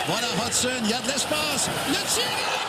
Voilà Hutson, il y a de l'espace. Le tir est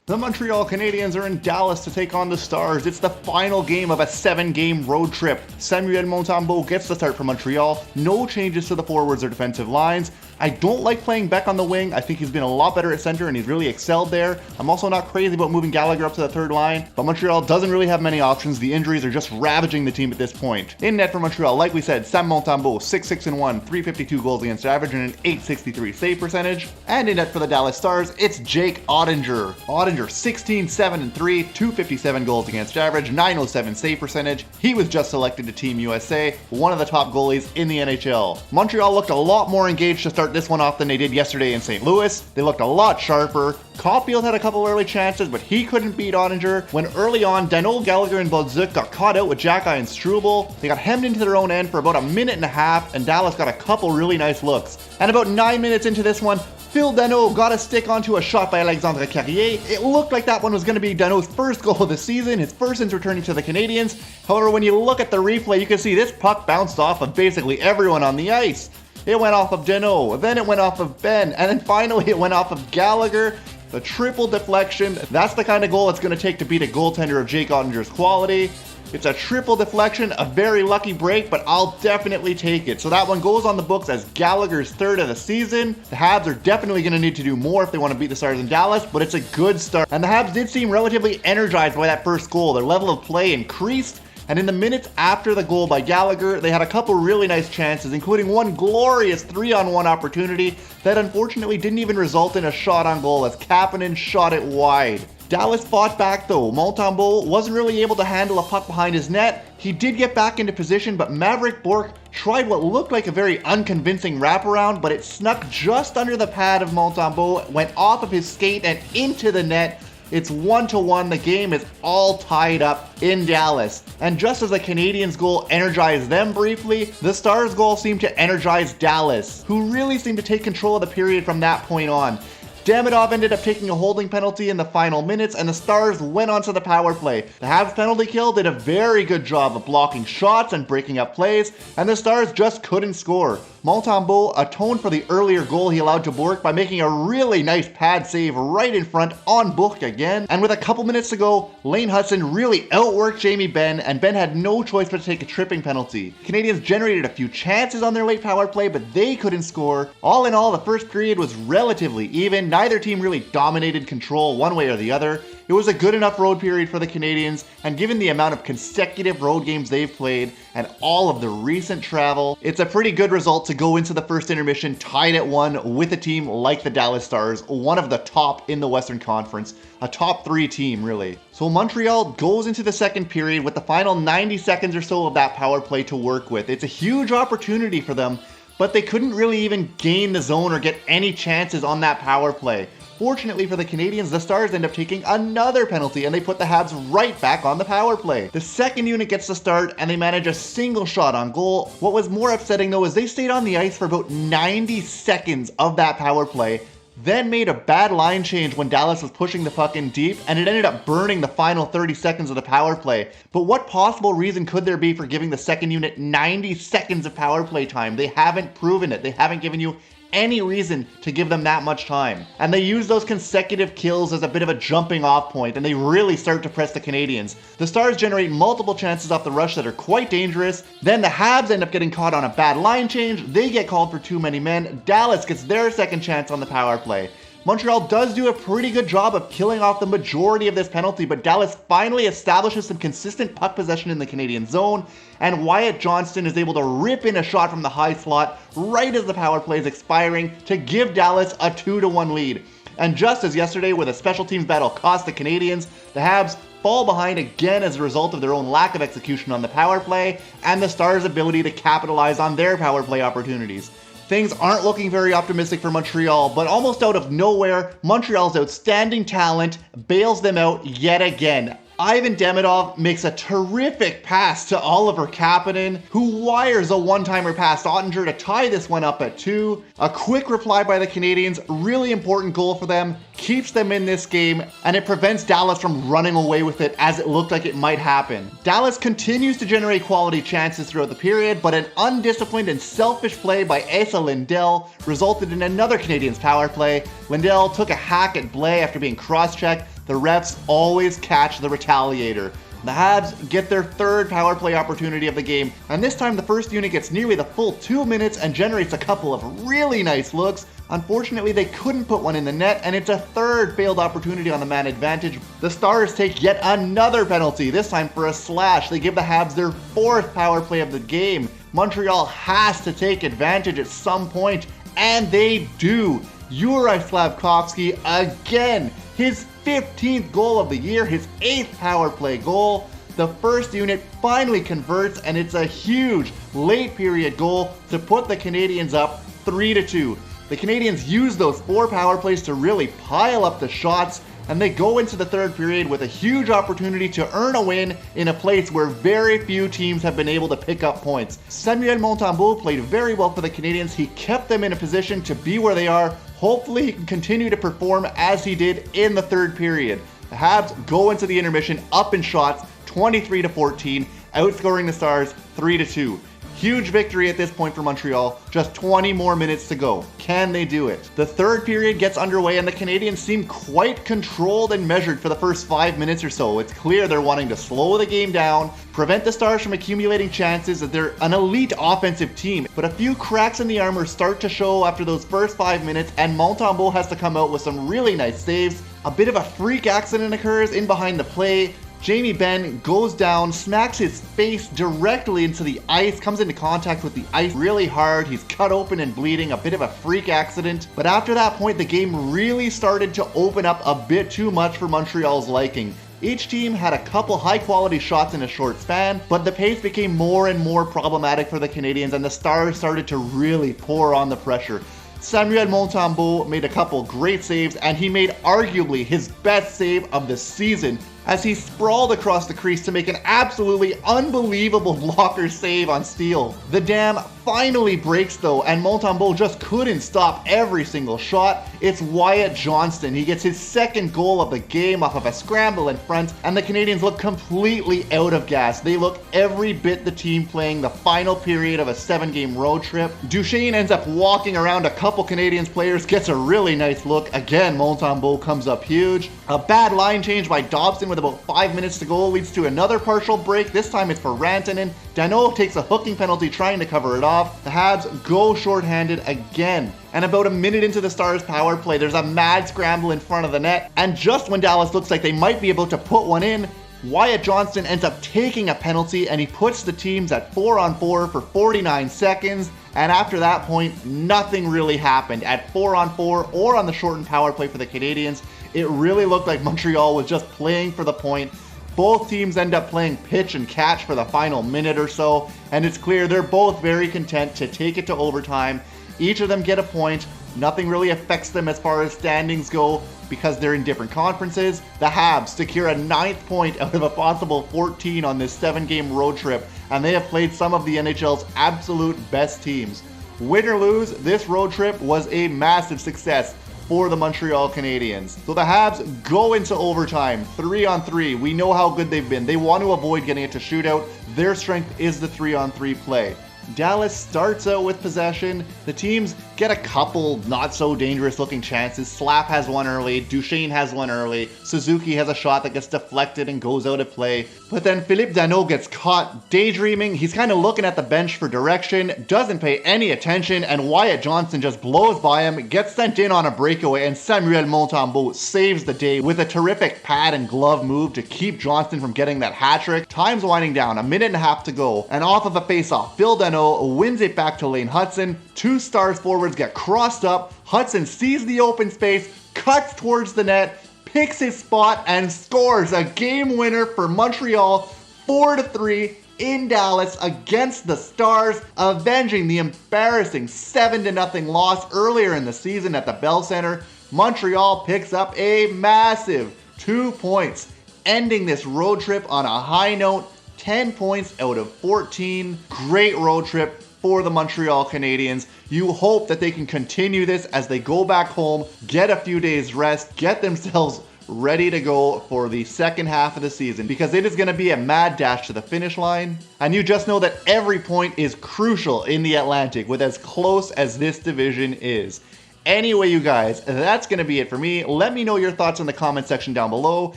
The Montreal Canadiens are in Dallas to take on the Stars. It's the final game of a 7-game road trip. Sam Montembeault gets the start for Montreal. No changes to the forwards or defensive lines. I don't like playing Beck on the wing. I think he's been a lot better at center and he's really excelled there. I'm also not crazy about moving Gallagher up to the third line, but Montreal doesn't really have many options. The injuries are just ravaging the team at this point. In net for Montreal, like we said, Sam Montembeault, 6-6-1, 352 goals against average and an 863 save percentage. And in net for the Dallas Stars, it's Jake Ottinger. Ottinger, 16-7-3, 257 goals against average, 907 save percentage. He was just selected to Team USA, one of the top goalies in the NHL. Montreal looked a lot more engaged to start this one off than they did yesterday in St. Louis. They looked a lot sharper. Caulfield had a couple early chances, but he couldn't beat Ottinger. When early on, Danault, Gallagher, and Bolduc got caught out with Xhekaj and Struble. They got hemmed into their own end for about a minute and a half, and Dallas got a couple really nice looks. And about 9 minutes into this one, Phil Danault got a stick onto a shot by Alexandre Carrier. It looked like that one was going to be Danault's first goal of the season, his first since returning to the Canadiens. However, when you look at the replay, you can see this puck bounced off of basically everyone on the ice. It went off of Danault, then it went off of Ben, and then finally it went off of Gallagher. The triple deflection, that's the kind of goal it's going to take to beat a goaltender of Jake Ottinger's quality. It's a triple deflection, a very lucky break, but I'll definitely take it. So that one goes on the books as Gallagher's third of the season. The Habs are definitely going to need to do more if they want to beat the Stars in Dallas, but it's a good start. And the Habs did seem relatively energized by that first goal. Their level of play increased. And in the minutes after the goal by Gallagher, they had a couple really nice chances, including one glorious 3-on-1 opportunity that unfortunately didn't even result in a shot on goal as Kapanen shot it wide. Dallas fought back though. Montembeault wasn't really able to handle a puck behind his net. He did get back into position, but Maverick Bourque tried what looked like a very unconvincing wraparound, but it snuck just under the pad of Montembeault, went off of his skate and into the net. It's 1-1. The game is all tied up in Dallas. And just as the Canadiens' goal energized them briefly, the Stars' goal seemed to energize Dallas, who really seemed to take control of the period from that point on. Demidov ended up taking a holding penalty in the final minutes, and the Stars went onto the power play. The Habs penalty kill did a very good job of blocking shots and breaking up plays, and the Stars just couldn't score. Montembeault atoned for the earlier goal he allowed to Bourque by making a really nice pad save right in front on Bourque again. And with a couple minutes to go, Lane Hutson really outworked Jamie Benn, and Ben had no choice but to take a tripping penalty. Canadiens generated a few chances on their late power play, but they couldn't score. All in all, the first period was relatively even. Neither team really dominated control one way or the other. It was a good enough road period for the Canadiens, and given the amount of consecutive road games they've played and all of the recent travel, it's a pretty good result to go into the first intermission tied at 1 with a team like the Dallas Stars, one of the top in the Western Conference, a top 3 team really. So Montreal goes into the second period with the final 90 seconds or so of that power play to work with. It's a huge opportunity for them, but they couldn't really even gain the zone or get any chances on that power play. Fortunately for the Canadiens, the Stars end up taking another penalty and they put the Habs right back on the power play. The second unit gets the start and they manage a single shot on goal. What was more upsetting though is they stayed on the ice for about 90 seconds of that power play, then made a bad line change when Dallas was pushing the puck in deep, and it ended up burning the final 30 seconds of the power play. But what possible reason could there be for giving the second unit 90 seconds of power play time? They haven't proven it. They haven't given you any reason to give them that much time. And they use those consecutive kills as a bit of a jumping off point, and they really start to press the Canadiens. The Stars generate multiple chances off the rush that are quite dangerous. Then the Habs end up getting caught on a bad line change. They get called for too many men. Dallas gets their second chance on the power play. Montreal does do a pretty good job of killing off the majority of this penalty, but Dallas finally establishes some consistent puck possession in the Canadian zone, and Wyatt Johnston is able to rip in a shot from the high slot right as the power play is expiring to give Dallas a 2-1 lead. And just as yesterday, where the special teams battle cost the Canadiens, the Habs fall behind again as a result of their own lack of execution on the power play and the Stars' ability to capitalize on their power play opportunities. Things aren't looking very optimistic for Montreal, but almost out of nowhere, Montreal's outstanding talent bails them out yet again. Ivan Demidov makes a terrific pass to Oliver Kapanen, who wires a one-timer past Ottinger to tie this one up at 2. A quick reply by the Canadiens, really important goal for them, keeps them in this game, and it prevents Dallas from running away with it as it looked like it might happen. Dallas continues to generate quality chances throughout the period, but an undisciplined and selfish play by Esa Lindell resulted in another Canadiens power play. Lindell took a hack at Blais after being cross-checked. The refs always catch the retaliator. The Habs get their third power play opportunity of the game, and this time the first unit gets nearly the full 2 minutes and generates a couple of really nice looks. Unfortunately, they couldn't put one in the net, and it's a third failed opportunity on the man advantage. The Stars take yet another penalty, this time for a slash. They give the Habs their fourth power play of the game. Montreal has to take advantage at some point, and they do. Juraj Slafkovsky again, his 15th goal of the year, his 8th power play goal. The first unit finally converts, and it's a huge late period goal to put the Canadiens up 3-2. The Canadiens use those 4 power plays to really pile up the shots, and they go into the third period with a huge opportunity to earn a win in a place where very few teams have been able to pick up points. Samuel Montembeault played very well for the Canadiens. He kept them in a position to be where they are. Hopefully he can continue to perform as he did in the third period. The Habs go into the intermission up in shots, 23-14, outscoring the Stars 3-2. Huge victory at this point for Montreal, just 20 more minutes to go. Can they do it? The third period gets underway and the Canadiens seem quite controlled and measured for the first 5 minutes or so. It's clear they're wanting to slow the game down, prevent the Stars from accumulating chances, as they're an elite offensive team. But a few cracks in the armor start to show after those first 5 minutes, and Montembeault has to come out with some really nice saves. A bit of a freak accident occurs in behind the play. Jamie Benn goes down, smacks his face directly into the ice, comes into contact with the ice really hard. He's cut open and bleeding, a bit of a freak accident. But after that point, the game really started to open up a bit too much for Montreal's liking. Each team had a couple high-quality shots in a short span, but the pace became more and more problematic for the Canadiens, and the Stars started to really pour on the pressure. Samuel Montembeault made a couple great saves, and he made arguably his best save of the season as he sprawled across the crease to make an absolutely unbelievable blocker save on Steele. The dam finally breaks though, and Montembeault just couldn't stop every single shot. It's Wyatt Johnston. He gets his second goal of the game off of a scramble in front, and the Canadiens look completely out of gas. They look every bit the team playing the final period of a 7-game road trip. Duchesne ends up walking around a couple Canadiens players, gets a really nice look. Again, Montembeault comes up huge. A bad line change by Dobson with about 5 minutes to go leads to another partial break. This time it's for Rantanen. Danault takes a hooking penalty trying to cover it off. The Habs go shorthanded again. And about a minute into the Stars power play, there's a mad scramble in front of the net. And just when Dallas looks like they might be about to put one in, Wyatt Johnston ends up taking a penalty, and he puts the teams at 4-on-4 for 49 seconds. And after that point, nothing really happened. At 4-on-4 or on the shortened power play for the Canadiens, it really looked like Montreal was just playing for the point. Both teams end up playing pitch and catch for the final minute or so, and it's clear they're both very content to take it to overtime. Each of them get a point. Nothing really affects them as far as standings go because they're in different conferences. The Habs secure a 9th point out of a possible 14 on this 7-game road trip, and they have played some of the NHL's absolute best teams. Win or lose, this road trip was a massive success for the Montreal Canadiens. So the Habs go into overtime, 3-on-3. We know how good they've been. They want to avoid getting it to shootout. Their strength is the 3-on-3 play. Dallas starts out with possession. The teams get a couple not so dangerous looking chances. Slap has one early, Duchesne has one early, Suzuki has a shot that gets deflected and goes out of play. But then Philippe Danault gets caught daydreaming. He's kind of looking at the bench for direction, doesn't pay any attention, and Wyatt Johnston just blows by him, gets sent in on a breakaway, and Samuel Montembeault saves the day with a terrific pad and glove move to keep Johnston from getting that hat trick. Time's winding down, a minute and a half to go, and off of a face-off, Phil Danault wins it back to Lane Hutson. 2 Stars forwards get crossed up. Hutson sees the open space, cuts towards the net, picks his spot, and scores a game winner for Montreal, 4-3 in Dallas against the Stars, avenging the embarrassing 7-0 loss earlier in the season at the Bell Center. Montreal picks up a massive 2 points ending this road trip on a high note. 10 points out of 14. Great road trip for the Montreal Canadiens. You hope that they can continue this as they go back home, get a few days rest, get themselves ready to go for the second half of the season, because it is going to be a mad dash to the finish line. And you just know that every point is crucial in the Atlantic with as close as this division is. Anyway, you guys, that's going to be it for me. Let me know your thoughts in the comment section down below.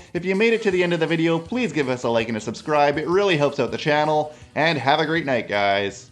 If you made it to the end of the video, please give us a like and a subscribe. It really helps out the channel. And have a great night, guys.